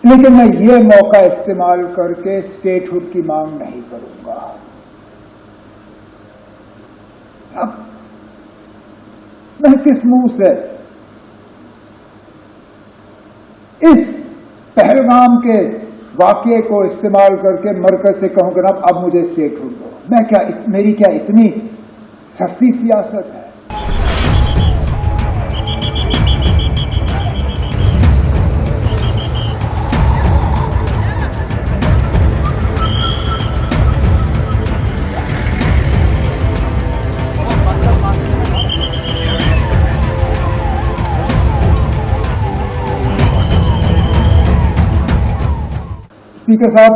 लेकिन मैं ये मौका इस्तेमाल करके स्टेटहुड की मांग नहीं करूंगा। अब मैं किस मुंह से इस पहलगाम के वाकये को इस्तेमाल करके मरकज से कहूंगा ना अब मुझे स्टेटहुड दो? मेरी क्या इतनी सस्ती सियासत है? स्पीकर साहब,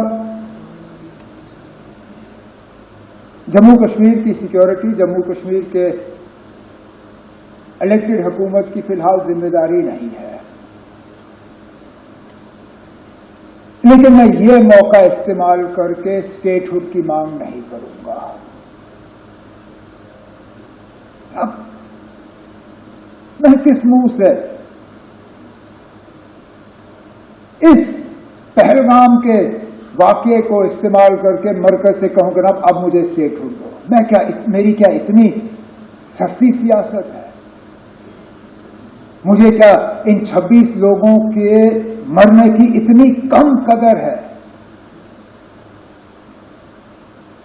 जम्मू कश्मीर की सिक्योरिटी जम्मू कश्मीर के इलेक्टेड हुकूमत की फिलहाल जिम्मेदारी नहीं है, लेकिन मैं ये मौका इस्तेमाल करके स्टेटहुड की मांग नहीं करूंगा। अब मैं किस मुंह से इस पहलगाम के वाकये को इस्तेमाल करके मरकज से कहूंगा ना अब मुझे स्टेटहुड दो? मेरी क्या इतनी सस्ती सियासत है? मुझे क्या इन 26 लोगों के मरने की इतनी कम कदर है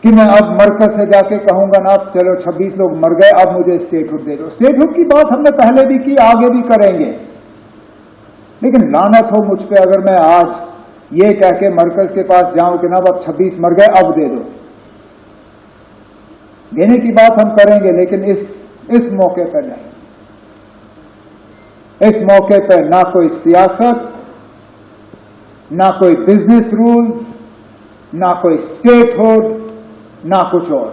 कि मैं अब मरकज से जाके कहूंगा ना चलो 26 लोग मर गए, अब मुझे स्टेटहुड दे दो? स्टेटहुड की बात हमने पहले भी की, आगे भी करेंगे, लेकिन लानत हो मुझ पे अगर मैं आज ये कह के मरकज के पास जाऊं कि ना अब 26 मर गए अब दे दो। देने की बात हम करेंगे, लेकिन इस मौके पर नहीं। इस मौके पर ना कोई सियासत, ना कोई बिजनेस रूल्स, ना कोई स्टेटहुड, ना कुछ और।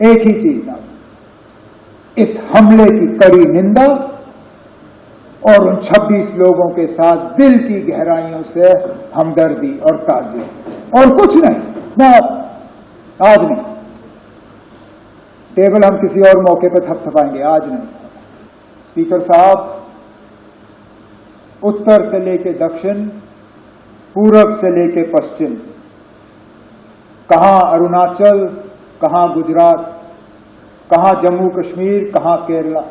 एक ही चीज ना, इस हमले की कड़ी निंदा और उन 26 लोगों के साथ दिल की गहराइयों से हमदर्दी और ताज़ियत, और कुछ नहीं। मैं आज नहीं, टेबल हम किसी और मौके पर थपथपाएंगे, आज नहीं। स्पीकर साहब, उत्तर से लेके दक्षिण, पूरब से लेके पश्चिम, कहां अरुणाचल, कहां गुजरात, कहां जम्मू कश्मीर, कहां केरला,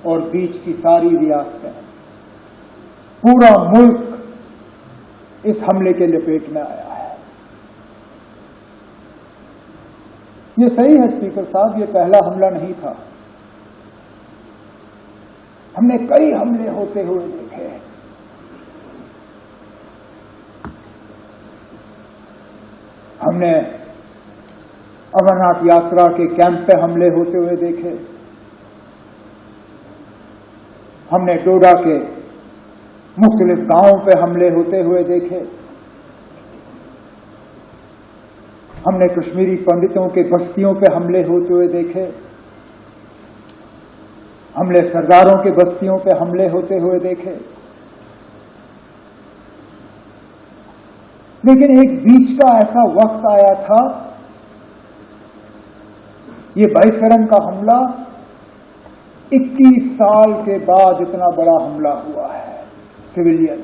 और बीच की सारी रियासतें, पूरा मुल्क इस हमले के लपेट में आया है। ये सही है स्पीकर साहब, ये पहला हमला नहीं था। हमने कई हमले होते हुए देखे। हमने अमरनाथ यात्रा के कैंप पे हमले होते हुए देखे। हमने डोडा के मुख्तलिफ गांवों पे हमले होते हुए देखे। हमने कश्मीरी पंडितों के बस्तियों पे हमले होते हुए देखे। हमने सरदारों के बस्तियों पे हमले होते हुए देखे। लेकिन एक बीच का ऐसा वक्त आया था, ये बाईसरन का हमला 21 साल के बाद इतना बड़ा हमला हुआ है सिविलियन।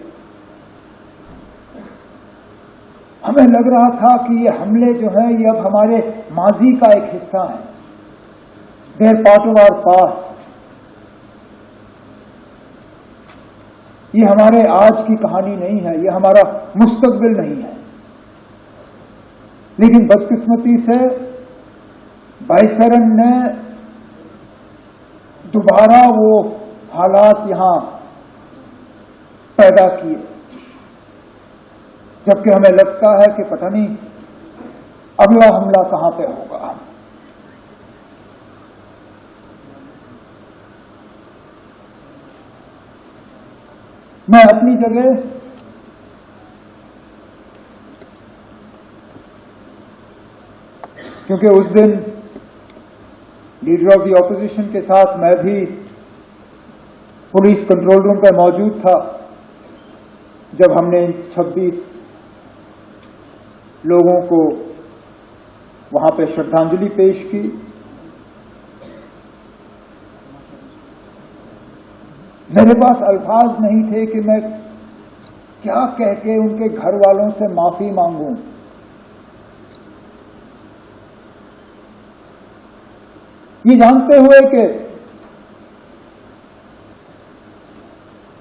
हमें लग रहा था कि ये हमले जो हैं ये अब हमारे माजी का एक हिस्सा है, they are part of our past. ये हमारे आज की कहानी नहीं है, ये हमारा मुस्तकबिल नहीं है। लेकिन बदकिस्मती से बाईसरन ने दोबारा वो हालात यहां पैदा किए, जबकि हमें लगता है कि पता नहीं अगला हमला कहां पे होगा। मैं अपनी जगह क्योंकि उस दिन लीडर ऑफ द ऑपोजिशन के साथ मैं भी पुलिस कंट्रोल रूम पर मौजूद था जब हमने 26 लोगों को वहां पे श्रद्धांजलि पेश की। मेरे पास अल्फाज नहीं थे कि मैं क्या कह के उनके घर वालों से माफी मांगूं। ये जानते हुए कि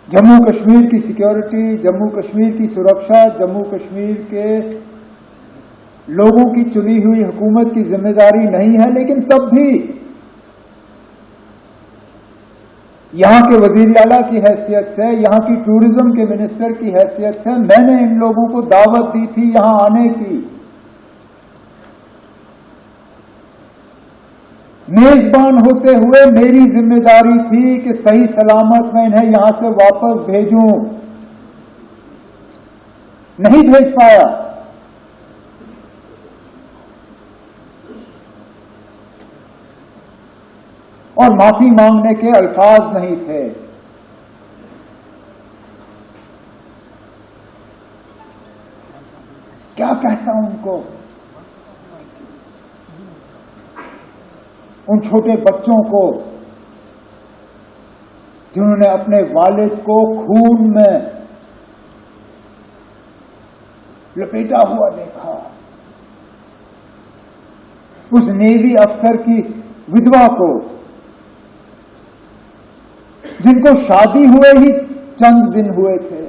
जम्मू कश्मीर की सिक्योरिटी, जम्मू कश्मीर की सुरक्षा, जम्मू कश्मीर के लोगों की चुनी हुई हुकूमत की जिम्मेदारी नहीं है, लेकिन तब भी यहां के वजीर आला की हैसियत से, यहां की टूरिज्म के मिनिस्टर की हैसियत से मैंने इन लोगों को दावत दी थी यहां आने की। मेजबान होते हुए मेरी जिम्मेदारी थी कि सही सलामत मैं इन्हें यहां से वापस भेजूं, नहीं भेज पाया। और माफी मांगने के अल्फाज नहीं थे। क्या कहता हूं उनको, उन छोटे बच्चों को जिन्होंने अपने वालिद को खून में लपेटा हुआ देखा, उस नेवी अफसर की विधवा को जिनको शादी हुए ही चंद दिन हुए थे,